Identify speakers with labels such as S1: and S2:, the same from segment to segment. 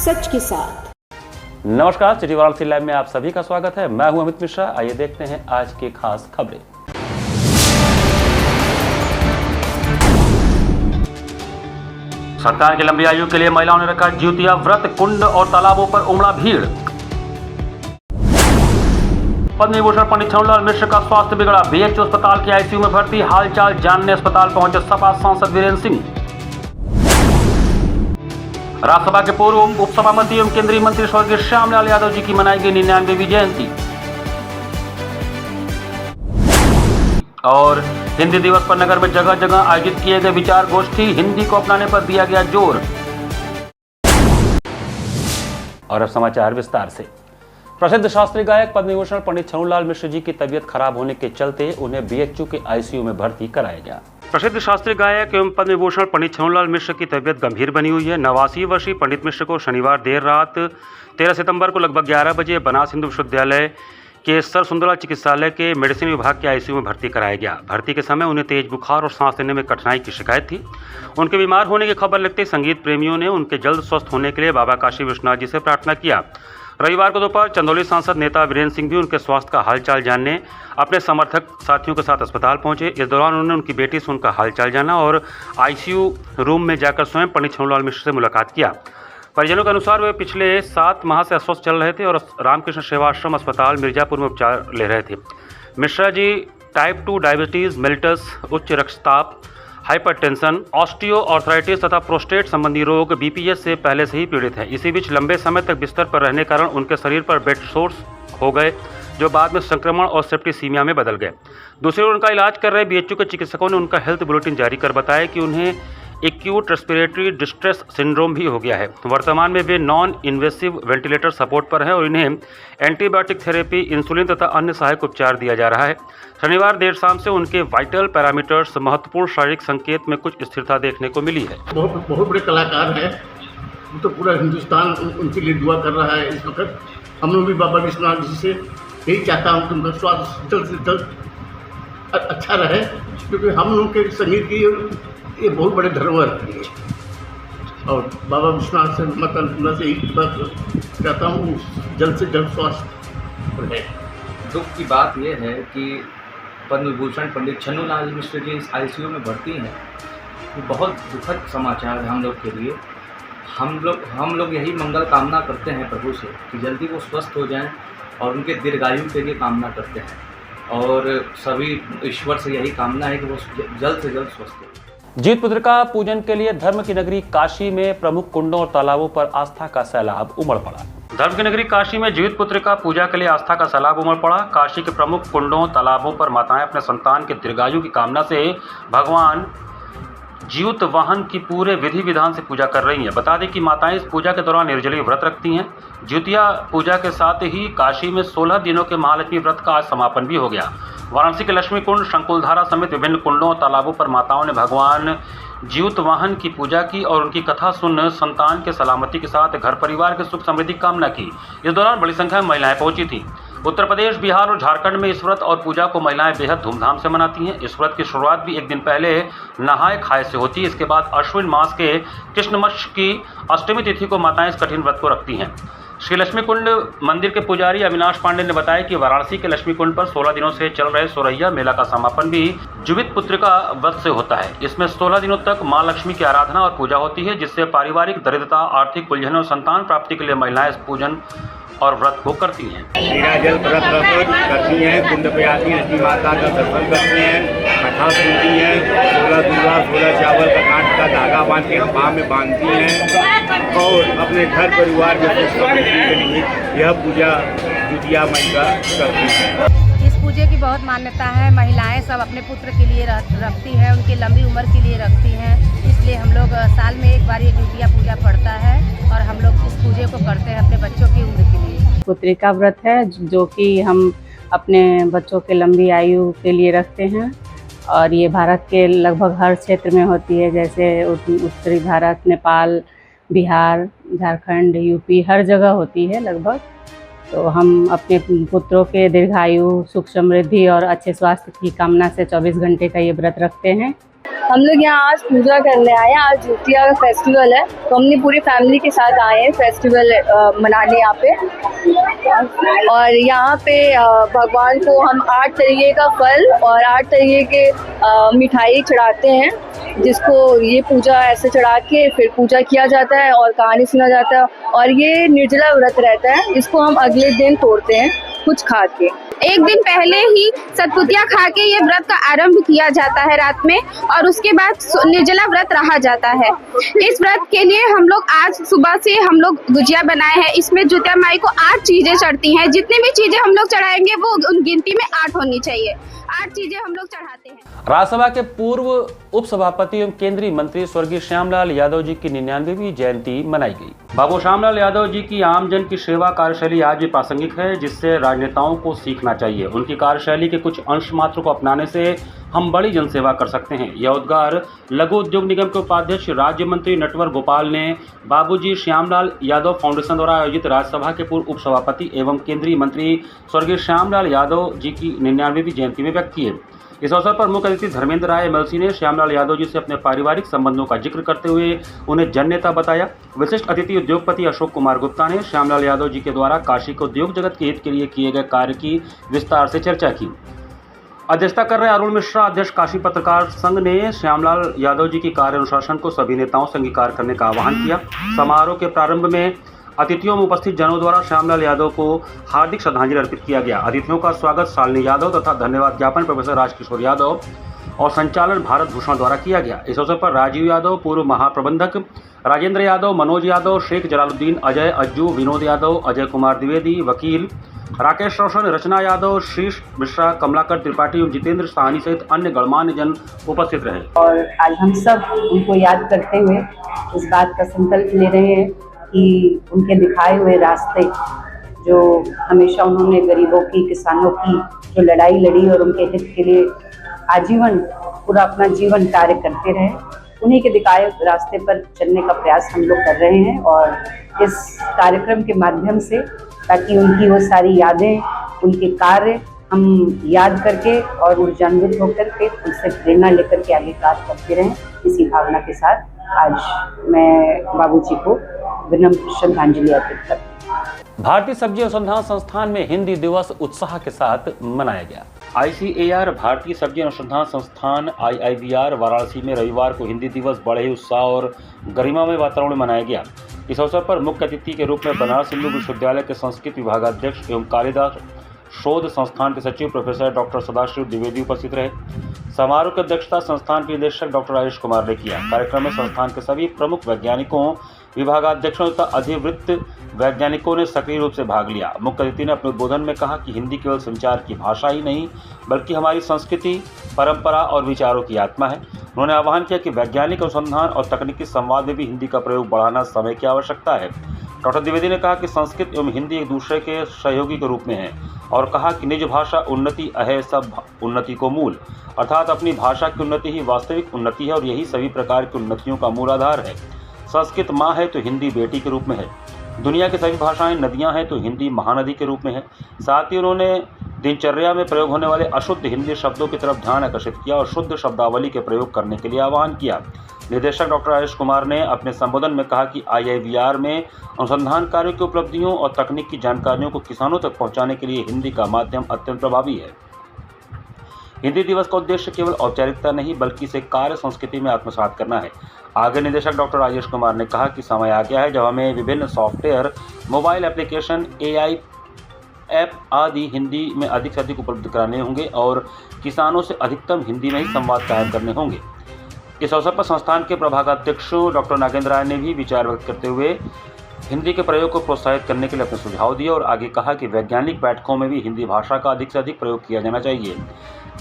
S1: सच के साथ।
S2: नमस्कार, सिटी वाराणसी लाइव में आप सभी का स्वागत है। मैं हूं अमित मिश्रा। आइए देखते हैं आज की खास खबरें। संतान की लंबी आयु के लिए महिलाओं ने रखा ज्योतिया व्रत, कुंड और तालाबों पर उमड़ा भीड़। पद्म विभूषण पंडित छन्नूलाल मिश्र का स्वास्थ्य बिगड़ा, बीएचयू अस्पताल के आईसीयू में भर्ती। हालचाल जानने अस्पताल पहुंचे सपा सांसद वीरेंद्र सिंह। राज्यसभा के पूर्व उपसभापति एवं केंद्रीय मंत्री स्वर्गीय श्यामलाल यादव जी की मनाई गई 99वीं जयंती। और हिंदी दिवस पर नगर में जगह जगह आयोजित किए गए विचार गोष्ठी, हिंदी को अपनाने पर दिया गया जोर। और अब समाचार विस्तार से। प्रसिद्ध शास्त्रीय गायक पद्म विभूषण पंडित छन्नूलाल मिश्र जी की तबीयत खराब होने के चलते उन्हें बीएचयू के आईसीयू में भर्ती कराया गया। प्रसिद्ध शास्त्रीय गायक एवं पद्म विभूषण पंडित छन्नूलाल मिश्र की तबीयत गंभीर बनी हुई है। 89 वर्षीय पंडित मिश्र को शनिवार देर रात 13 सितंबर को लगभग 11 बजे बनास हिंदू विश्वविद्यालय के सर सुंदरलाल चिकित्सालय के मेडिसिन विभाग के आईसीयू में भर्ती कराया गया। भर्ती के समय उन्हें तेज बुखार और सांस लेने में कठिनाई की शिकायत थी। उनके बीमार होने की खबर लगते संगीत प्रेमियों ने उनके जल्द स्वस्थ होने के लिए बाबा काशी विश्वनाथ जी से प्रार्थना किया। रविवार को दोपहर चंदौली सांसद नेता वीरेंद्र सिंह भी उनके स्वास्थ्य का हालचाल जानने अपने समर्थक साथियों के साथ अस्पताल पहुंचे। इस दौरान उन्होंने उनकी बेटी से उनका हालचाल जाना और आईसीयू रूम में जाकर स्वयं पंडित छन्नूलाल मिश्र से मुलाकात किया। परिजनों के अनुसार वे पिछले 7 माह से अस्वस्थ चल रहे थे और रामकृष्ण सेवाश्रम अस्पताल मिर्जापुर में उपचार ले रहे थे। Mishra ji type 2 diabetes mellitus, उच्च रक्तचाप, हाइपरटेंशन, ऑस्टियो आर्थराइटिस तथा प्रोस्टेट संबंधी रोग बीपीएस से पहले से ही पीड़ित हैं। इसी बीच लंबे समय तक बिस्तर पर रहने कारण उनके शरीर पर बेड सोर्स हो गए, जो बाद में संक्रमण और सेप्टिसीमिया में बदल गए। दूसरी ओर उनका इलाज कर रहे बीएचयू के चिकित्सकों ने उनका हेल्थ बुलेटिन जारी कर बताया कि उन्हें एक्यूट रेस्पिरेटरी डिस्ट्रेस सिंड्रोम भी हो गया है। वर्तमान में वे नॉन इन्वेसिव वेंटिलेटर सपोर्ट पर है और इन्हें एंटीबायोटिक थेरेपी, इंसुलिन तथा अन्य सहायक उपचार दिया जा रहा है। शनिवार देर शाम से उनके वाइटल पैरामीटर्स, महत्वपूर्ण शारीरिक संकेत में कुछ स्थिरता देखने को मिली है।
S3: बहुत बड़े कलाकार हैं, तो पूरा हिंदुस्तान उनके लिए दुआ कर रहा है इस वक्त। हम लोग भी बाबा विश्वनाथ जी से यही चाहता हूँ कि उनका स्वास्थ्य जल्द से जल्द अच्छा रहे, क्योंकि हम लोग के संगीत की ये बहुत बड़े धरोहर है। और बाबा विश्वनाथ से मतलब से एक बात चाहता हूँ, जल्द से जल्द स्वास्थ्य रहे।
S4: दुख की बात यह है कि पद्म विभूषण पंडित छन्नूलाल मिश्र जी इस आईसीयू में भर्ती हैं। ये बहुत दुखद समाचार है हम लोग के लिए। हम लोग यही मंगल कामना करते हैं प्रभु से कि जल्दी वो स्वस्थ हो जाएं और उनके दीर्घायु के लिए कामना करते हैं। और सभी ईश्वर से यही कामना है कि वो जल्द से जल्द स्वस्थ हो।
S2: जीवित पुत्र का पूजन के लिए धर्म की नगरी काशी में प्रमुख कुंडों और तालाबों पर आस्था का सैलाब उमड़ पड़ा। धर्म की नगरी काशी में जीवित पुत्र का पूजा के लिए आस्था का सैलाब उमड़ पड़ा। काशी के प्रमुख कुंडों तालाबों पर माताएं अपने संतान के दीर्घायु की कामना से भगवान जीवित वाहन की पूरे विधि विधान से पूजा कर रही हैं। बता दें कि माताएं इस पूजा के दौरान निर्जलीय व्रत रखती हैं। ज्योतिया पूजा के साथ ही काशी में 16 दिनों के महालक्ष्मी व्रत का आज समापन भी हो गया। वाराणसी के लक्ष्मी कुंड, शंकुलधारा समेत विभिन्न कुंडों और तालाबों पर माताओं ने भगवान जीवित वाहन की पूजा की और उनकी कथा सुन संतान के सलामती के साथ घर परिवार के सुख समृद्धि की कामना की। इस दौरान बड़ी संख्या में महिलाएं पहुंची थी। उत्तर प्रदेश, बिहार और झारखंड में इस व्रत और पूजा को महिलाएं बेहद धूमधाम से मनाती हैं। इस व्रत की शुरुआत भी एक दिन पहले नहाय खाए से होती है। इसके बाद अश्विन मास के कृष्ण पक्ष की अष्टमी तिथि को माताएं इस कठिन व्रत को रखती हैं। श्री लक्ष्मी कुंड मंदिर के पुजारी अविनाश पांडे ने बताया कि वाराणसी के लक्ष्मी कुंड पर 16 दिनों से चल रहे सोरैया मेला का समापन भी जीवित पुत्र का व्रत से होता है। इसमें 16 दिनों तक मां लक्ष्मी की आराधना और पूजा होती है, जिससे पारिवारिक दरिद्रता, आर्थिक उलझन और संतान प्राप्ति के लिए महिलाएं इस पूजन और व्रत को करती हैं।
S5: नीराजल व्रत करती हैं, कुंड पे आती हैं, लक्ष्मी माता का दर्शन करती हैं, कथा सुनती हैं, 16 दूल्हा 16 चावल का कांट का धागा बांध के पाँव में बांधती हैं और अपने घर परिवार में सुख समृद्धि के लिए यह पूजा द्वितीया मई का करती हैं।
S6: इस पूजे की बहुत मान्यता है। महिलाएं सब अपने पुत्र के लिए रखती हैं, उनकी लंबी उम्र के लिए रखती हैं। इसलिए हम लोग साल में एक बार ये द्वितीया पूजा पड़ता है और हम लोग इस पूजे को करते हैं अपने बच्चों की उम्र के लिए।
S7: पुत्रिका व्रत है जो कि हम अपने बच्चों के लंबी आयु के लिए रखते हैं और ये भारत के लगभग हर क्षेत्र में होती है, जैसे उत्तरी भारत, नेपाल, बिहार, झारखंड, यूपी, हर जगह होती है लगभग। तो हम अपने पुत्रों के दीर्घायु, सुख समृद्धि और अच्छे स्वास्थ्य की कामना से 24 घंटे का ये व्रत रखते हैं।
S1: हम लोग यहाँ आज पूजा करने आए हैं। आज जितिया का फेस्टिवल है, तो हमने पूरी फैमिली के साथ आए हैं फेस्टिवल मनाने यहाँ पे। और यहाँ पे भगवान को हम 8 तरीके का फल और 8 तरीके के मिठाई चढ़ाते हैं, जिसको ये पूजा ऐसे चढ़ा के फिर पूजा किया जाता है और कहानी सुना जाता है। और ये निर्जला व्रत रहता है, इसको हम अगले दिन तोड़ते हैं कुछ खा के।
S8: एक दिन पहले ही सतपुतिया खा के ये व्रत का आरंभ किया जाता है रात में, और उसके बाद निर्जला व्रत रहा जाता है। इस व्रत के लिए हम लोग आज सुबह से हम लोग गुजिया बनाए हैं। इसमें जितिया माई को 8 चीजें चढ़ती हैं। जितनी भी चीजें हम लोग चढ़ाएंगे वो उन गिनती में 8 होनी चाहिए। 8 चीजें हम लोग चढ़ाते हैं।
S2: राज्यसभा के पूर्व उपसभापति एवं केंद्रीय मंत्री स्वर्गीय श्यामलाल यादव जी की 99वीं जयंती मनाई गई। बाबू श्यामलाल यादव जी की आमजन की सेवा कार्यशैली आज भी प्रासंगिक है, जिससे राजनेताओं को सीखना चाहिए। उनकी कार्यशैली के कुछ अंश मात्र को अपनाने से हम बड़ी जनसेवा कर सकते हैं। यह उद्गार लघु उद्योग निगम के उपाध्यक्ष राज्य मंत्री नटवर गोपाल ने बाबूजी श्यामलाल यादव फाउंडेशन द्वारा आयोजित राज्यसभा के पूर्व उपसभापति एवं केंद्रीय मंत्री स्वर्गीय श्यामलाल यादव जी की 99वीं जयंती में व्यक्त किए। इस अवसर पर मुख्य अतिथि धर्मेंद्र राय एमएलसी ने श्यामलाल यादव जी से अपने पारिवारिक संबंधों का जिक्र करते हुए उन्हें जननेता बताया। विशिष्ट अतिथि उद्योगपति अशोक कुमार गुप्ता ने श्यामलाल यादव जी के द्वारा काशी के उद्योग जगत के हित के लिए किए गए कार्य की विस्तार से चर्चा की। अध्यक्षता कर रहे अरुण मिश्रा अध्यक्ष काशी पत्रकार संघ ने श्यामलाल यादव जी की कार्य अनुशासन को सभी नेताओं से अंगीकार करने का आह्वान किया। समारोह के प्रारंभ में अतिथियों में उपस्थित जनों द्वारा श्यामलाल यादव को हार्दिक श्रद्धांजलि अर्पित किया गया। अतिथियों का स्वागत शालिनी यादव तथा धन्यवाद ज्ञापन प्रोफेसर राजकिशोर यादव और संचालन भारत भूषण द्वारा किया गया। इस अवसर पर राजीव यादव, पूर्व महाप्रबंधक राजेंद्र यादव, मनोज यादव, शेख जलालुद्दीन, अजय अज्जू, विनोद यादव, अजय कुमार द्विवेदी, वकील राकेश रोशन, रचना यादव, शीश मिश्रा, कमलाकर त्रिपाठी एवं जितेंद्र साहनी सहित अन्य गणमान्य जन उपस्थित रहे।
S7: और आज हम सब उनको याद करते हुए इस बात का संकल्प ले रहे हैं कि उनके दिखाए हुए रास्ते, जो हमेशा उन्होंने गरीबों की, किसानों की जो लड़ाई लड़ी और उनके हित के लिए आजीवन पूरा अपना जीवन कार्य करते रहे, उन्हीं के दिखाए रास्ते पर चलने का प्रयास हम लोग कर रहे हैं। और इस कार्यक्रम के माध्यम से ताकि उनकी वो सारी यादें, उनके कार्य हम याद करके और ऊर्जान्वित होकर के उनसे प्रेरणा लेकर के आगे कार्य करते रहें, इसी भावना के साथ आज मैं बाबूजी को विनम्र श्रद्धांजलि अर्पित करती हूँ।
S2: भारतीय सब्जी अनुसंधान संस्थान में हिंदी दिवस उत्साह के साथ मनाया गया। ICAR भारतीय सब्जी अनुसंधान संस्थान IIBR वाराणसी में रविवार को हिंदी दिवस बड़े ही उत्साह और गरिमामय वातावरण में मनाया गया। इस अवसर पर मुख्य अतिथि के रूप में बनारस हिंदू विश्वविद्यालय के संस्कृत विभागाध्यक्ष एवं कालिदास शोध संस्थान के सचिव प्रोफेसर डॉक्टर सदाशिव द्विवेदी उपस्थित रहे। समारोह की अध्यक्षता संस्थान के निदेशक डॉक्टर राजेश कुमार ने किया। कार्यक्रम में संस्थान के सभी प्रमुख वैज्ञानिकों, विभागाध्यक्षों तथा अधिवृत्त वैज्ञानिकों ने सक्रिय रूप से भाग लिया। मुख्य अतिथि ने अपने उद्बोधन में कहा कि हिंदी केवल संचार की भाषा ही नहीं बल्कि हमारी संस्कृति, परंपरा और विचारों की आत्मा है। उन्होंने आह्वान किया कि वैज्ञानिक अनुसंधान और तकनीकी संवाद में भी हिंदी का प्रयोग बढ़ाना समय की आवश्यकता है। डॉक्टर द्विवेदी ने कहा कि संस्कृत एवं हिंदी एक दूसरे के सहयोगी के रूप में हैं और कहा कि निज भाषा उन्नति अहे सब उन्नति को मूल, अर्थात अपनी भाषा की उन्नति ही वास्तविक उन्नति है और यही सभी प्रकार की उन्नतियों का मूल आधार है। संस्कृत माँ है तो हिंदी बेटी के रूप में है। दुनिया की सभी भाषाएं नदियां हैं तो हिंदी महानदी के रूप में है। साथ ही उन्होंने दिनचर्या में प्रयोग होने वाले अशुद्ध हिंदी शब्दों की तरफ ध्यान आकर्षित किया और शुद्ध शब्दावली के प्रयोग करने के लिए आह्वान किया। निदेशक डॉक्टर राजेश कुमार ने अपने संबोधन में कहा कि IIBR में अनुसंधान कार्यों की उपलब्धियों और तकनीक की जानकारियों को किसानों तक पहुंचाने के लिए हिंदी का माध्यम अत्यंत प्रभावी है। हिंदी दिवस का उद्देश्य केवल औपचारिकता नहीं बल्कि इसे कार्य संस्कृति में आत्मसात करना है। आगे निदेशक डॉक्टर राजेश कुमार ने कहा कि समय आ गया है जब हमें विभिन्न software, mobile application, AI app आदि हिंदी में अधिक से अधिक उपलब्ध कराने होंगे और किसानों से अधिकतम हिंदी में ही संवाद कायम करने होंगे। इस अवसर पर संस्थान के प्रभागाध्यक्षों डॉक्टर नागेंद्र राय ने भी विचार व्यक्त करते हुए हिंदी के प्रयोग को प्रोत्साहित करने के लिए अपने सुझाव दिए और आगे कहा कि वैज्ञानिक बैठकों में भी हिंदी भाषा का अधिक से अधिक प्रयोग किया जाना चाहिए।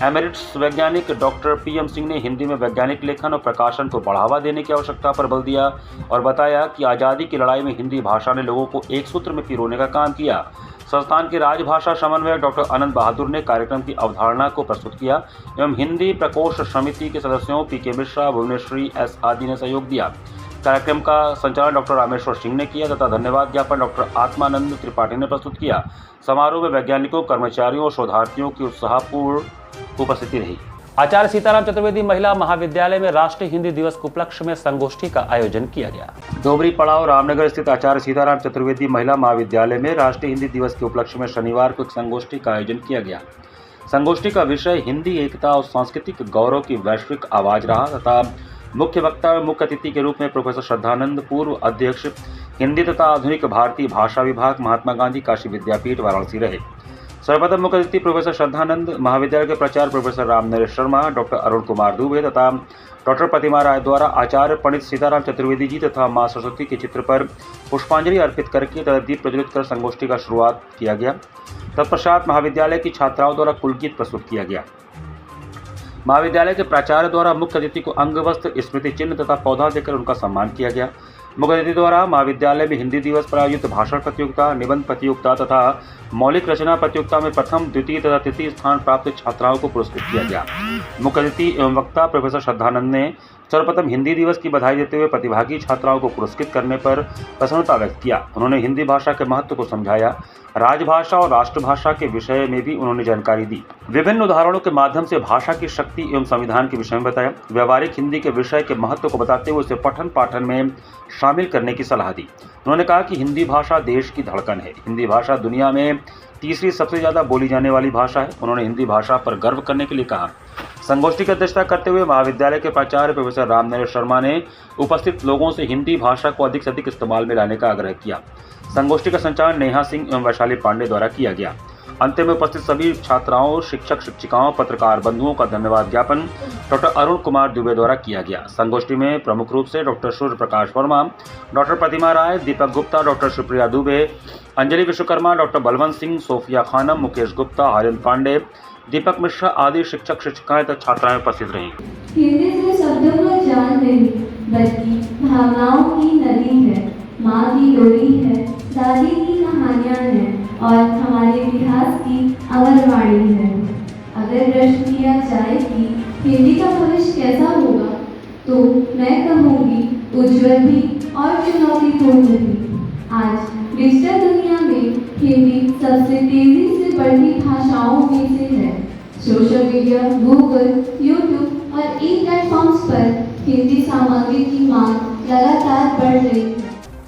S2: एमेरिट्स वैज्ञानिक डॉक्टर PM सिंह ने हिंदी में वैज्ञानिक लेखन और प्रकाशन को बढ़ावा देने की आवश्यकता पर बल दिया और बताया कि आज़ादी की लड़ाई में हिंदी भाषा ने लोगों को एक सूत्र में पिरोने का काम किया। संस्थान के राजभाषा समन्वयक डॉक्टर अनंत बहादुर ने कार्यक्रम की अवधारणा को प्रस्तुत किया एवं हिंदी प्रकोष्ठ समिति के सदस्यों PK मिश्रा, भुवनेश्वरी S आदि ने सहयोग दिया। कार्यक्रम का संचालन डॉक्टर रामेश्वर सिंह ने किया तथा धन्यवाद ज्ञापन डॉक्टर आत्मानंद त्रिपाठी ने प्रस्तुत किया। समारोह में वैज्ञानिकों, कर्मचारियों और शोधार्थियों की उत्साहपूर्ण उपस्थिति रही। आचार्य सीताराम चतुर्वेदी महिला महाविद्यालय में राष्ट्रीय हिंदी दिवस के उपलक्ष्य में संगोष्ठी का आयोजन किया गया। डोमरी पड़ाव रामनगर स्थित आचार्य सीताराम चतुर्वेदी महिला महाविद्यालय में राष्ट्रीय हिंदी दिवस के उपलक्ष्य में शनिवार को एक संगोष्ठी का आयोजन किया गया। संगोष्ठी का विषय हिंदी एकता और सांस्कृतिक गौरव की वैश्विक आवाज रहा तथा मुख्य वक्ता और मुख्य अतिथि के रूप में प्रोफेसर श्रद्धानंद, पूर्व अध्यक्ष हिंदी तथा आधुनिक भारतीय भाषा विभाग, महात्मा गांधी काशी विद्यापीठ वाराणसी रहे। सर्वप्रथम मुख्य अतिथि प्रोफेसर श्रद्धानंद, महाविद्यालय के प्राचार्य प्रोफेसर रामनरेश शर्मा, डॉक्टर अरुण कुमार दुबे तथा डॉक्टर प्रतिमा राय द्वारा आचार्य पंडित सीताराम चतुर्वेदी जी तथा मां सरस्वती के चित्र पर पुष्पांजलि अर्पित करके तथा दीप प्रज्वलित कर संगोष्ठी का शुरुआत किया गया। तत्पश्चात महाविद्यालय की छात्राओं द्वारा कुलगीत प्रस्तुत किया गया। महाविद्यालय के प्राचार्य द्वारा मुख्य अतिथि को अंग वस्त्र, स्मृति चिन्ह तथा पौधा देकर उनका सम्मान किया गया। मुख्य अतिथि द्वारा महाविद्यालय में हिंदी दिवस पर आयोजित भाषण प्रतियोगिता, निबंध प्रतियोगिता तथा मौलिक रचना प्रतियोगिता में प्रथम, द्वितीय तथा तृतीय स्थान प्राप्त छात्राओं को पुरस्कृत किया गया। मुख्य अतिथि एवं वक्ता प्रोफेसर श्रद्धानंद ने सर्वप्रथम हिंदी दिवस की बधाई देते हुए प्रतिभागी छात्राओं को पुरस्कृत करने पर प्रसन्नता व्यक्त किया। उन्होंने हिंदी भाषा के महत्व को समझाया। राजभाषा और राष्ट्रभाषा के विषय में भी उन्होंने जानकारी दी। विभिन्न उदाहरणों के माध्यम से भाषा की शक्ति एवं संविधान के विषय में बताया। व्यवहारिक हिंदी के विषय के महत्व को बताते हुए उसे पठन पाठन में शामिल करने की सलाह दी। उन्होंने कहा कि हिंदी भाषा देश की धड़कन है। हिंदी भाषा दुनिया में तीसरी सबसे ज़्यादा बोली जाने वाली भाषा है। उन्होंने हिंदी भाषा पर गर्व करने के लिए कहा। संगोष्ठी की अध्यक्षता करते हुए महाविद्यालय के प्राचार्य प्रोफेसर रामनरेश शर्मा ने उपस्थित लोगों से हिंदी भाषा को अधिक से अधिक इस्तेमाल में लाने का आग्रह किया। संगोष्ठी का संचालन नेहा सिंह एवं वैशाली पांडे द्वारा किया गया। अंत में उपस्थित सभी छात्राओं, शिक्षक शिक्षिकाओं, पत्रकार बंधुओं का धन्यवाद ज्ञापन डॉक्टर अरुण कुमार दुबे द्वारा किया गया। संगोष्ठी में प्रमुख रूप से doctor Surya Prakash Verma, doctor Pratima Rai, Deepak Gupta, doctor Supriya Dubey, Anjali Vishwakarma, doctor Balwant Singh, Sofia Khanam, Mukesh Gupta, Harindra Pandey, Deepak Mishra आदि शिक्षक शिक्षिकाएं तथा छात्राएं उपस्थित रहीं।
S9: हिंदी सिर्फ शब्दों का जान नहीं बल्कि भावनाओं की नदी है, माँ की डोरी है, दादी की कहानियाँ हैं और हमारे इतिहास की अमरवाणी है। अगर प्रश्न किया जाए कि हिंदी का भविष्य कैसा होगा तो मैं कहूँगी उज्जवल भी और चुनौतीपूर्ण भी। आज डिजिटल दुनिया में हिंदी सबसे तेजी से बढ़ती भाषाओं में से है। सोशल मीडिया, गूगल, यूट्यूब और ई प्लेटफॉर्म्स पर हिंदी सामग्री की मांग लगातार बढ़ रही है।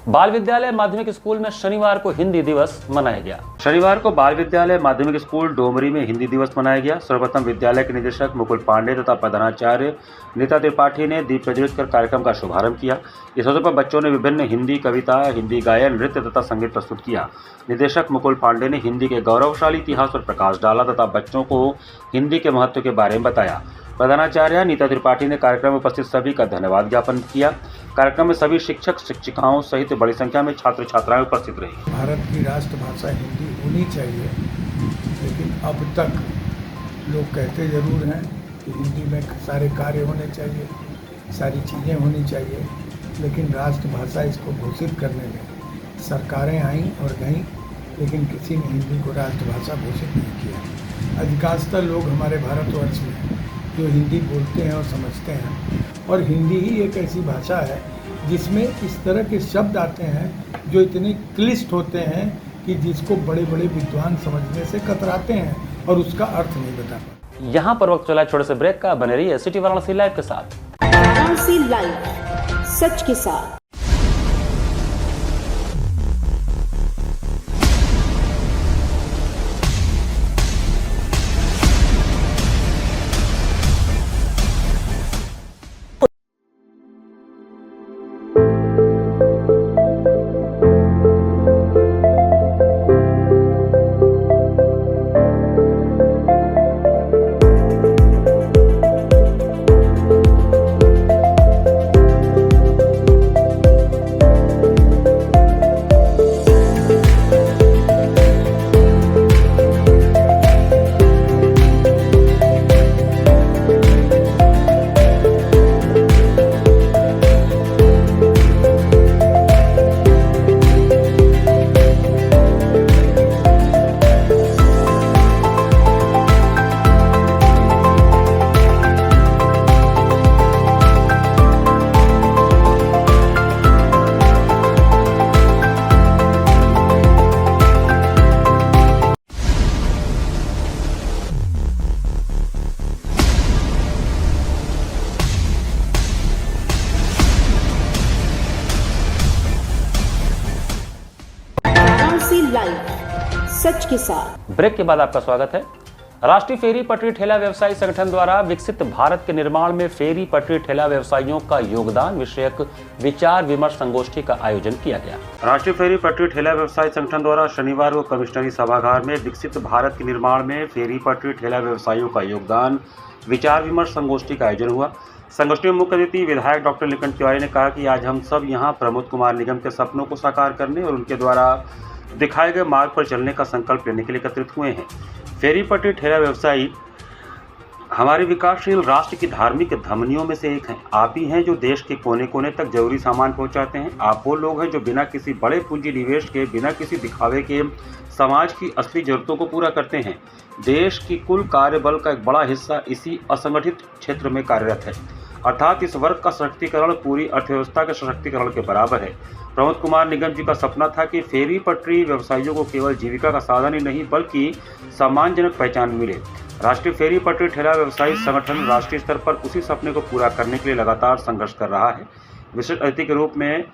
S2: बाल विद्यालय माध्यमिक स्कूल में शनिवार को हिंदी दिवस मनाया गया। शनिवार को बाल विद्यालय माध्यमिक स्कूल डोमरी में हिंदी दिवस मनाया गया। सर्वप्रथम विद्यालय के निदेशक मुकुल पांडे तथा प्रधानाचार्य नीता त्रिपाठी ने दीप प्रज्वलित कर कार्यक्रम का शुभारंभ किया। इस अवसर पर बच्चों ने विभिन्न हिंदी कविता, हिंदी गायन, नृत्य तथा संगीत प्रस्तुत किया। निदेशक मुकुल पांडे ने हिंदी के गौरवशाली इतिहास पर प्रकाश डाला तथा बच्चों को हिंदी के महत्व के बारे में बताया। प्रधानाचार्य नीता त्रिपाठी ने कार्यक्रम में उपस्थित सभी का धन्यवाद ज्ञापन किया। कार्यक्रम में सभी शिक्षक शिक्षिकाओं सहित बड़ी संख्या में छात्र छात्राएं उपस्थित रही।
S10: भारत की राष्ट्रभाषा हिंदी होनी चाहिए, लेकिन अब तक लोग कहते ज़रूर हैं कि हिंदी में सारे कार्य होने चाहिए, सारी चीज़ें होनी चाहिए, लेकिन राष्ट्रभाषा इसको घोषित करने में सरकारें आईं और गईं, लेकिन किसी ने हिंदी को राष्ट्रभाषा घोषित नहीं किया। अधिकांशतः लोग हमारे भारतवर्ष में जो हिंदी बोलते हैं और समझते हैं, और हिंदी ही एक ऐसी भाषा है जिसमें इस तरह के शब्द आते हैं जो इतने क्लिष्ट होते हैं कि जिसको बड़े बड़े विद्वान समझने से कतराते हैं और उसका अर्थ नहीं बता पाते।
S2: यहाँ पर वक्त चला छोटे से ब्रेक का। बने रहिए सिटी वाराणसी लाइव के साथ।
S11: वाराणसी लाइव, सच के साथ। सच के साथ।
S2: ब्रेक के बाद आपका स्वागत है। राष्ट्रीय फेरी पटरी ठेला व्यवसायी संगठन द्वारा विकसित भारत के निर्माण में फेरी पटरी ठेला व्यवसायियों का योगदान विषयक विचार विमर्श संगोष्ठी का आयोजन किया गया। राष्ट्रीय फेरी पटरी ठेला व्यवसायी संगठन द्वारा शनिवार को कमिश्नरी सभागार में विकसित भारत के निर्माण में फेरी पटरी ठेला व्यवसायियों का योगदान विचार विमर्श संगोष्ठी का आयोजन हुआ। संगोष्ठी में मुख्य अतिथि विधायक डॉक्टर लिकन तिवारी ने कहा कि आज हम सब यहाँ प्रमोद कुमार निगम के सपनों को साकार करने और उनके द्वारा दिखाए गए मार्ग पर चलने का संकल्प लेने के लिए एकत्रित हुए हैं। फेरी पटरी ठेला व्यवसायी हमारे विकासशील राष्ट्र की धार्मिक धमनियों में से एक हैं। आप ही हैं जो देश के कोने कोने तक जरूरी सामान पहुंचाते हैं। आप वो लोग हैं जो बिना किसी बड़े पूंजी निवेश के, बिना किसी दिखावे के समाज की असली जरूरतों को पूरा करते हैं। देश की कुल कार्यबल का एक बड़ा हिस्सा इसी असंगठित क्षेत्र में कार्यरत है, अर्थात इस वर्ग का सशक्तिकरण पूरी अर्थव्यवस्था के सशक्तिकरण के बराबर है। प्रमोद कुमार निगम जी का सपना था कि फेरी पटरी व्यवसायियों को केवल जीविका का साधन ही नहीं बल्कि सम्मानजनक पहचान मिले। राष्ट्रीय फेरी पटरी ठेला व्यवसायी संगठन राष्ट्रीय स्तर पर उसी सपने को पूरा करने के लिए लगातार संघर्ष कर रहा है। विशिष्ट अतिथि के रूप में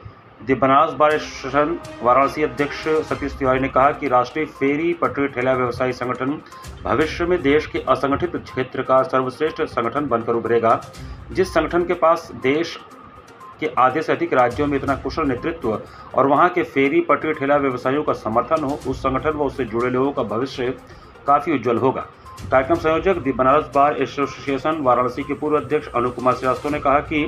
S2: the Banaras bar association Varanasi अध्यक्ष सतीश तिवारी ने कहा कि राष्ट्रीय फेरी पटरी ठेला व्यवसायी संगठन भविष्य में देश के असंगठित क्षेत्र का सर्वश्रेष्ठ संगठन बनकर उभरेगा। जिस संगठन के पास देश के आधे से अधिक राज्यों में इतना कुशल नेतृत्व और वहां के फेरी पटरी ठेला व्यवसायियों का समर्थन हो, उस संगठन व उससे जुड़े लोगों का भविष्य काफ़ी उज्जवल होगा। कार्यक्रम संयोजक the Banaras bar association Varanasi के पूर्व अध्यक्ष अनुप कुमार श्रीवास्तव ने कहा कि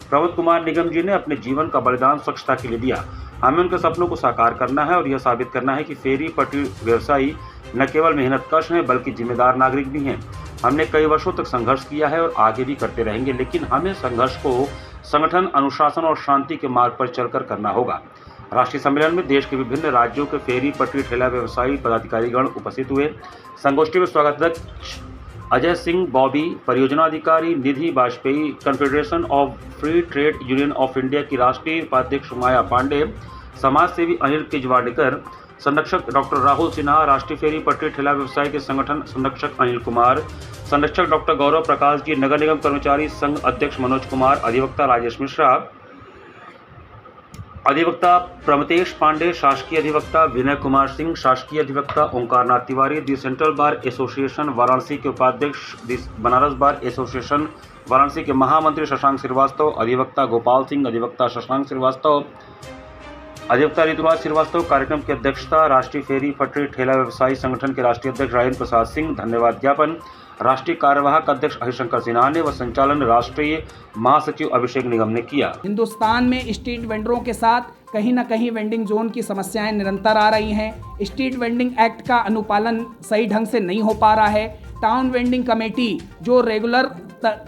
S2: प्रमोद कुमार निगम जी ने अपने जीवन का बलिदान स्वच्छता के लिए दिया। हमें उनके सपनों को साकार करना है और यह साबित करना है कि फेरी पटरी व्यवसायी न केवल मेहनतकश हैं बल्कि जिम्मेदार नागरिक भी हैं। हमने कई वर्षों तक संघर्ष किया है और आगे भी करते रहेंगे, लेकिन हमें संघर्ष को संगठन, अनुशासन और शांति के मार्ग पर चलकर करना होगा। राष्ट्रीय सम्मेलन में देश के विभिन्न राज्यों के फेरी पटरी ठेला व्यवसायी पदाधिकारीगण उपस्थित हुए। संगोष्ठी में स्वागताध्यक्ष अजय सिंह बॉबी, परियोजना अधिकारी Nidhi Vajpayee, confederation of free trade union of India की राष्ट्रीय उपाध्यक्ष माया पांडे, समाज सेवी अनिल किजवाडेकर, संरक्षक डॉक्टर राहुल सिन्हा, राष्ट्रीय फेरी पटरी ठेला व्यवसाय के संगठन संरक्षक अनिल कुमार, संरक्षक डॉक्टर गौरव प्रकाश जी, नगर निगम कर्मचारी संघ अध्यक्ष मनोज कुमार, अधिवक्ता राजेश मिश्रा, अधिवक्ता प्रमतेश पांडे, शासकीय अधिवक्ता विनय कुमार सिंह, शासकीय अधिवक्ता Onkarnath Tiwari, the central bar association Varanasi के उपाध्यक्ष, the Banaras bar association Varanasi के महामंत्री शशांक श्रीवास्तव, अधिवक्ता गोपाल सिंह, अधिवक्ता शशांक श्रीवास्तव, अधिवक्ता ऋतुराज श्रीवास्तव। कार्यक्रम की अध्यक्षता राष्ट्रीय फेरी पटरी ठेला व्यवसायी संगठन के राष्ट्रीय अध्यक्ष राजेंद्र प्रसाद सिंह, धन्यवाद ज्ञापन राष्ट्रीय कार्यवाहक अध्यक्ष हरिशंकर सिन्हा ने व संचालन राष्ट्रीय महासचिव अभिषेक निगम ने किया।
S12: हिंदुस्तान में स्ट्रीट वेंडरों के साथ कहीं न कहीं वेंडिंग जोन की समस्याएं निरंतर आ रही हैं। स्ट्रीट वेंडिंग एक्ट का अनुपालन सही ढंग से नहीं हो पा रहा है। टाउन वेंडिंग कमेटी जो रेगुलर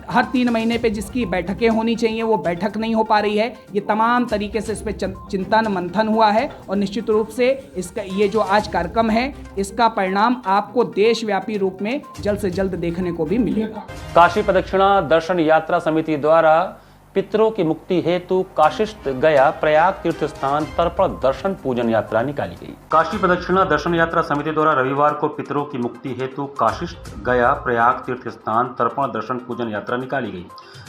S12: हर 3 महीने पे जिसकी बैठकें होनी चाहिए वो बैठक नहीं हो पा रही है। ये तमाम तरीके से इस पर चिंतन मंथन हुआ है और निश्चित रूप से इसका ये जो आज कार्यक्रम है इसका परिणाम आपको देशव्यापी रूप में जल्द से जल्द देखने को भी मिलेगा।
S2: काशी प्रदक्षिणा दर्शन यात्रा समिति द्वारा पितरों की मुक्ति हेतु काशिष्ठ गया प्रयाग तीर्थ स्थान तर्पण दर्शन पूजन यात्रा निकाली गई। काशी प्रदक्षिणा दर्शन यात्रा समिति द्वारा रविवार को पितरों की मुक्ति हेतु काशिष्ठ गया प्रयाग तीर्थ स्थान तर्पण दर्शन पूजन यात्रा निकाली गई,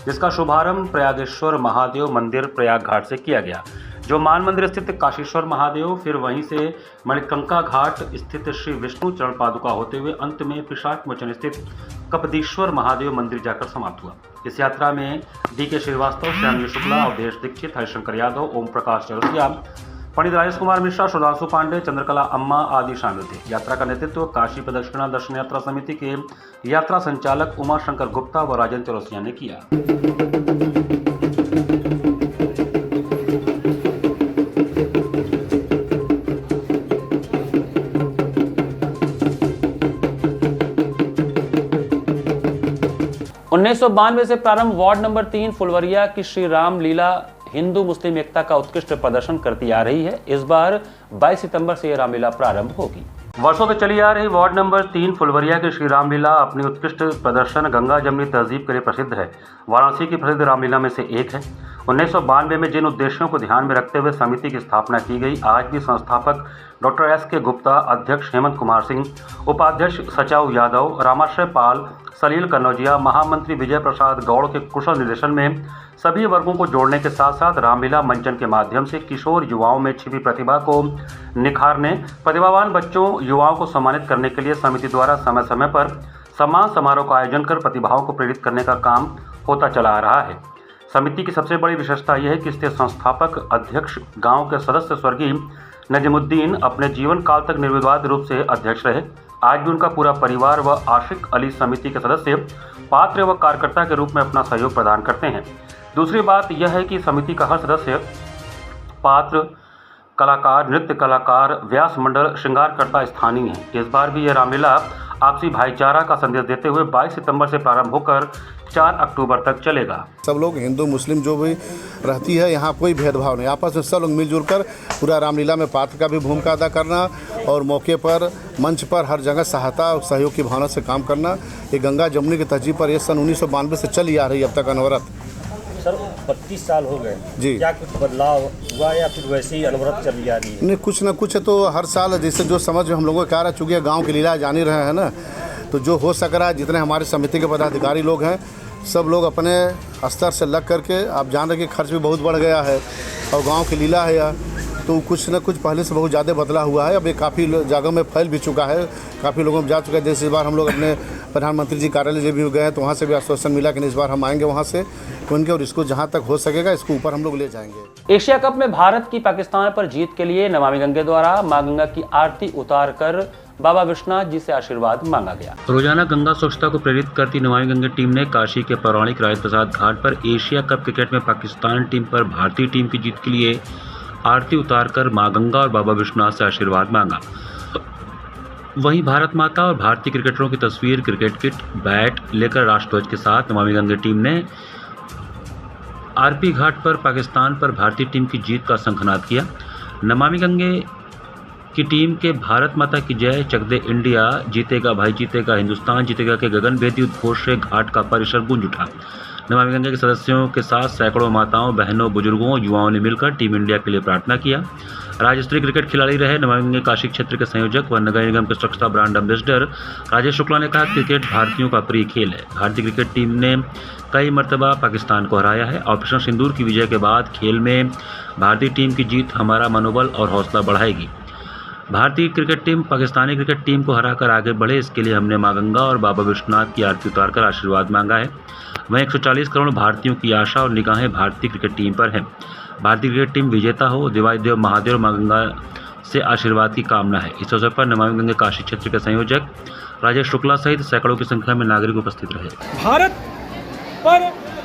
S2: जिसका शुभारंभ प्रयागेश्वर महादेव मंदिर प्रयाग घाट से किया गया, जो मान मंदिर स्थित काशीश्वर महादेव, फिर वहीं से मणिकंका घाट स्थित श्री विष्णु चरण पादुका होते हुए अंत में पिशाच मोचन स्थित कपदीश्वर महादेव मंदिर जाकर समाप्त हुआ। इस यात्रा में डी.के. श्रीवास्तव, श्यामजी शुक्ला, अवधेश दीक्षित, हरिशंकर यादव, ओम प्रकाश चौरसिया, पंडित राजेश कुमार मिश्रा, सुधांशु पांडे, चंद्रकला अम्मा आदि शामिल थे। यात्रा का नेतृत्व काशी प्रदक्षिणा दर्शन यात्रा समिति के यात्रा संचालक उमाशंकर गुप्ता व राजेंद्र चौरसिया ने किया। 1992 से प्रारंभ वार्ड नंबर 3 फुलवरिया की श्री राम लीला हिंदू मुस्लिम एकता का उत्कृष्ट प्रदर्शन करती आ रही है। इस बार 22 सितंबर से यह रामलीला प्रारंभ होगी। वर्षों से चली आ रही वार्ड नंबर 3 फुलवरिया की श्री रामलीला अपनी उत्कृष्ट प्रदर्शन गंगा जमनी तहजीब के लिए प्रसिद्ध है। वाराणसी की प्रसिद्ध रामलीला में से एक है। 1992 में जिन उद्देश्यों को ध्यान में रखते हुए समिति की स्थापना की गई, आज भी संस्थापक डॉक्टर S.K. गुप्ता, अध्यक्ष हेमंत कुमार सिंह, उपाध्यक्ष सचाऊ यादव, रामाश्रय पाल, सलील कन्नौजिया, महामंत्री विजय प्रसाद गौड़ के कुशल निर्देशन में सभी वर्गों को जोड़ने के साथ साथ रामलीला मंचन के माध्यम से किशोर युवाओं में छिपी प्रतिभा को निखारने, प्रतिभावान बच्चों युवाओं को सम्मानित करने के लिए समिति द्वारा समय समय पर सम्मान समारोह का आयोजन कर प्रतिभाओं को प्रेरित करने का काम होता चला आ रहा है। समिति की सबसे बड़ी विशेषता यह है कि इसके संस्थापक अध्यक्ष गांव के सदस्य स्वर्गीय नजीमुद्दीन अपने जीवन काल तक निर्विवाद रूप से अध्यक्ष रहे। आज भी उनका पूरा परिवार व आशिक अली समिति के सदस्य पात्र व कार्यकर्ता के रूप में अपना सहयोग प्रदान करते हैं। दूसरी बात यह है कि समिति का हर सदस्य पात्र, कलाकार, नृत्य कलाकार, व्यास मंडल, श्रृंगारकर्ता स्थानीय है। इस बार भी यह रामलीला आपसी भाईचारा का संदेश देते हुए 22 सितंबर से प्रारंभ होकर 4 अक्टूबर तक चलेगा।
S13: सब लोग हिंदू मुस्लिम जो भी रहती है, यहाँ कोई भेदभाव नहीं, आपस में सब लोग मिलजुल कर पूरा रामलीला में पात्र का भी भूमिका अदा करना और मौके पर मंच पर हर जगह सहायता और सहयोग की भावना से काम करना। ये गंगा जमुनी की तहजीब पर ये सन 1992 से चली आ रही है अब तक अनवरत।
S14: सर 32 साल हो गए
S13: जी,
S14: क्या कुछ बदलाव हुआ या फिर वैसे ही अनवरत चली आ रही है?
S13: नहीं, कुछ ना कुछ तो हर साल जैसे जो समझ हम लोगों का आ रहा है, चूँकि गाँव की लीला जान ही रहे हैं ना, तो जो हो सक रहा है, जितने हमारे समिति के पदाधिकारी लोग हैं सब लोग अपने स्तर से लग करके, आप जान रहे कि खर्च भी बहुत बढ़ गया है और गांव की लीला है यार, तो कुछ न कुछ पहले से बहुत ज़्यादा बदला हुआ है। अब ये काफ़ी जगहों में फैल भी चुका है, काफ़ी लोगों में जा चुका है। जैसे इस बार हम लोग अपने प्रधानमंत्री जी कार्यालय भी गए तो वहाँ से भी आश्वासन मिला कि इस बार हम आएंगे वहाँ से उनके, और इसको जहाँ तक हो सकेगा इसको ऊपर हम लोग ले जाएंगे।
S2: एशिया कप में भारत की पाकिस्तान पर जीत के लिए नमामि गंगे द्वारा मां गंगा की आरती उतार कर बाबा विश्वनाथ जी से आशीर्वाद मांगा गया। रोजाना गंगा स्वच्छता को प्रेरित करती नमामि गंगे टीम ने काशी के पौराणिक राजेंद्र प्रसाद घाट पर एशिया कप क्रिकेट में पाकिस्तान टीम पर भारतीय टीम की जीत के लिए आरती उतारकर मां गंगा और बाबा विश्वनाथ से आशीर्वाद मांगा। वहीं भारत माता और भारतीय क्रिकेटरों की तस्वीर, क्रिकेट किट, बैट लेकर राष्ट्रध्वज के साथ नमामि गंगे टीम ने आरपी घाट पर पाकिस्तान पर भारतीय टीम की जीत का शंखनाद किया। नमामि गंगे की टीम के भारत माता की जय, चक दे इंडिया, जीतेगा भाई जीतेगा, हिंदुस्तान जीतेगा के गगनभेदी उद्घोष से घाट का परिसर गूंज उठा। नमामि गंगे के सदस्यों के साथ सैकड़ों माताओं, बहनों, बुजुर्गों, युवाओं ने मिलकर टीम इंडिया के लिए प्रार्थना किया। राज्य स्तरीय क्रिकेट खिलाड़ी रहे नमामि गंगे काशी क्षेत्र के संयोजक व नगर निगम के स्वच्छता ब्रांड एम्बेसडर राजेश शुक्ला ने कहा, क्रिकेट भारतीयों का प्रिय खेल है। भारतीय क्रिकेट टीम ने कई मरतबा पाकिस्तान को हराया है। ऑपरेशन सिंदूर की विजय के बाद खेल में भारतीय टीम की जीत हमारा मनोबल और हौसला बढ़ाएगी। भारतीय cricket team Pakistani cricket team को हराकर आगे बढ़े, इसके लिए हमने मां गंगा और बाबा विश्वनाथ की आरती उतारकर आशीर्वाद मांगा है। वहीं 140 करोड़ भारतीयों की आशा और निगाहें भारतीय क्रिकेट टीम पर हैं। भारतीय क्रिकेट टीम विजेता हो, देवादिदेव महादेव मां गंगा से आशीर्वाद की कामना है। इस अवसर पर नमामि गंगे काशी क्षेत्र के संयोजक राजेश शुक्ला सहित सैकड़ों की संख्या में नागरिक उपस्थित रहे।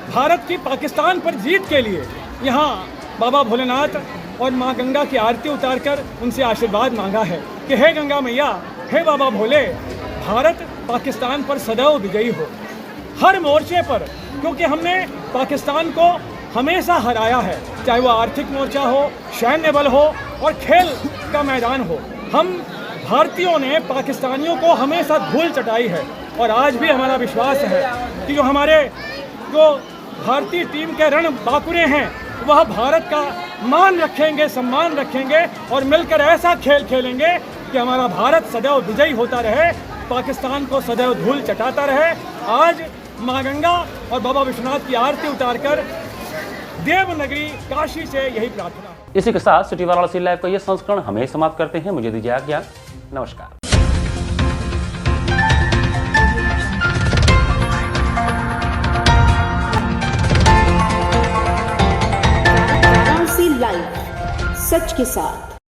S12: भारत की पाकिस्तान पर जीत के लिए यहाँ बाबा भोलेनाथ और माँ गंगा की आरती उतारकर उनसे आशीर्वाद मांगा है कि हे गंगा मैया, हे बाबा भोले, भारत पाकिस्तान पर सदैव विजयी हो हर मोर्चे पर, क्योंकि हमने पाकिस्तान को हमेशा हराया है, चाहे वो आर्थिक मोर्चा हो, सैन्य बल हो और खेल का मैदान हो। हम भारतीयों ने पाकिस्तानियों को हमेशा धूल चटाई है और आज भी हमारा विश्वास है कि जो भारतीय टीम के रण बांकुरे हैं वह भारत का मान रखेंगे, सम्मान रखेंगे और मिलकर ऐसा खेल खेलेंगे कि हमारा भारत सदैव विजयी होता रहे, पाकिस्तान को सदैव धूल चटाता रहे। आज माँ गंगा और बाबा विश्वनाथ की आरती उतारकर देवनगरी काशी से यही प्रार्थना।
S2: इसी के साथ सिटी वाराणसी लाइव का ये संस्करण हमें समाप्त करते हैं। मुझे दीजिए आज्ञा, नमस्कार।
S11: लाइव, सच के साथ।